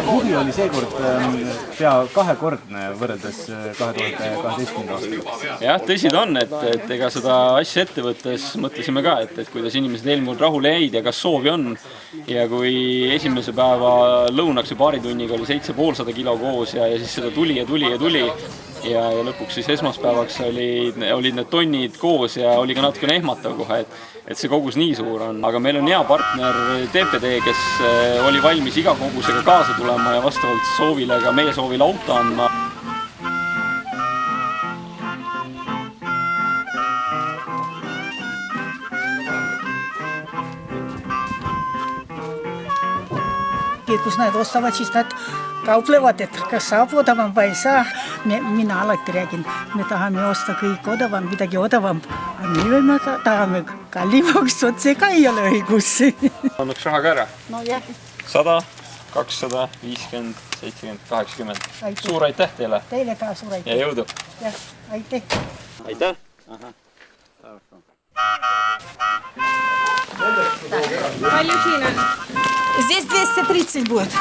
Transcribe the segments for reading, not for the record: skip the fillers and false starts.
Huvi oli seekord pea kahekordne võrreldes 2012. aastaga. Jah, tõsi ta on, et ega seda asja ette võttes mõtlesime ka, et kuidas inimesed eelmul rahule jäid ja kas soovi on. Ja kui esimese päeva lõunaks ja paari tunniga oli 750 kilo koos ja siis seda tuli. Ja lõpuks siis esmaspäevaks olid need tonnid koos ja oli ka natukene ehmatav kohe, et see kogus nii suur on. Aga meil on hea partner TPD, kes oli valmis iga kogusega kaasa tulema ja vastavalt soovile ka meie soovile auto andma. Kus nad ostavad, siis nad kauplevad, et kas saab odavam või ei saa. Mina alati räägin, me tahame osta kõik odavam, midagi odavam. Aga me tahame kallimaks, see ka ei ole õigus. Annaks raha ka ära? No jah. 100, 200, 50, 70, 80. Suur aitäh teile! Teile ka suur aitäh! Ja jõudu! Jah, aitäh! Aitäh! Palju siin on? Здесь 230 будет.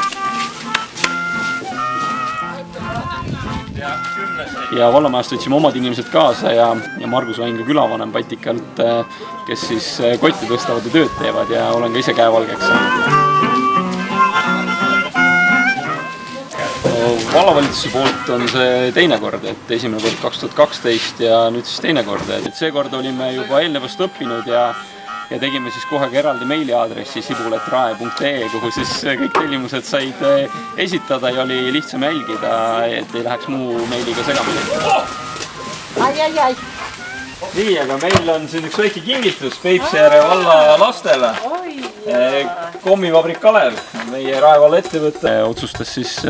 Ja vallamajast võtsime omad inimesed kaasa ja Margus Vain ka külavanem Patikalt, kes siis kotti tõstavad ja tööd teevad ja olen ka ise käevalgeks saanud. Vallavalitsuse poolt on see teine kord, et esimene kord 2012 ja nüüd siis teine kord. Et seekord olime juba eelnevast õppinud ja tegime siis kohe ka eraldi meiliaadressi sibuletrae.ee, kuhu siis kõik tellimused said esitada ja oli lihtsam jälgida, et ei läheks muu meiliga segamini. Nii, aga meil on siin üks väike kingitus Peipsiääre valla lastele. Kommivabrik Kalev, meie Raevalla ettevõte, otsustas siis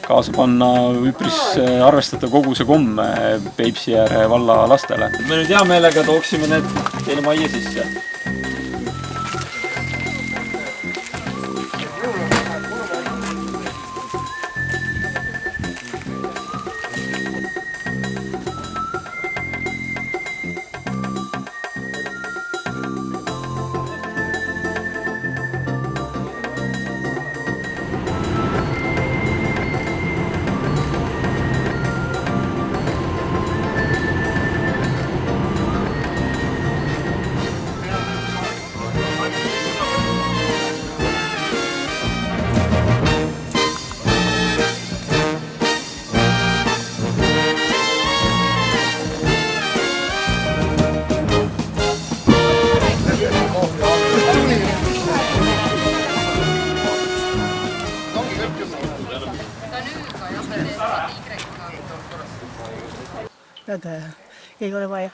kaasa panna üpris arvestatav koguse komme Peipsiääre valla lastele. Me nüüd hea meelega tooksime need teile majja sisse. Väga ei ole vaja.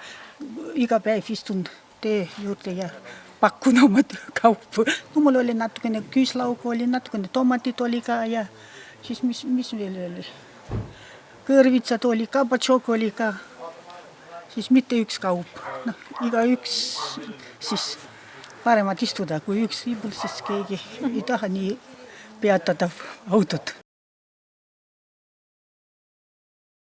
Iga päev istun tee juurde ja pakun oma kaupu. No, mul oli natukene küüslaugu, oli natukene tomatit oli ka ja siis mis veel oli? Kõrvitsad oli ka, patšok oli ka. Siis mitte üks kaup. No, iga üks siis paremad istuda, kui üks viibul, siis keegi ei taha nii peatada autot.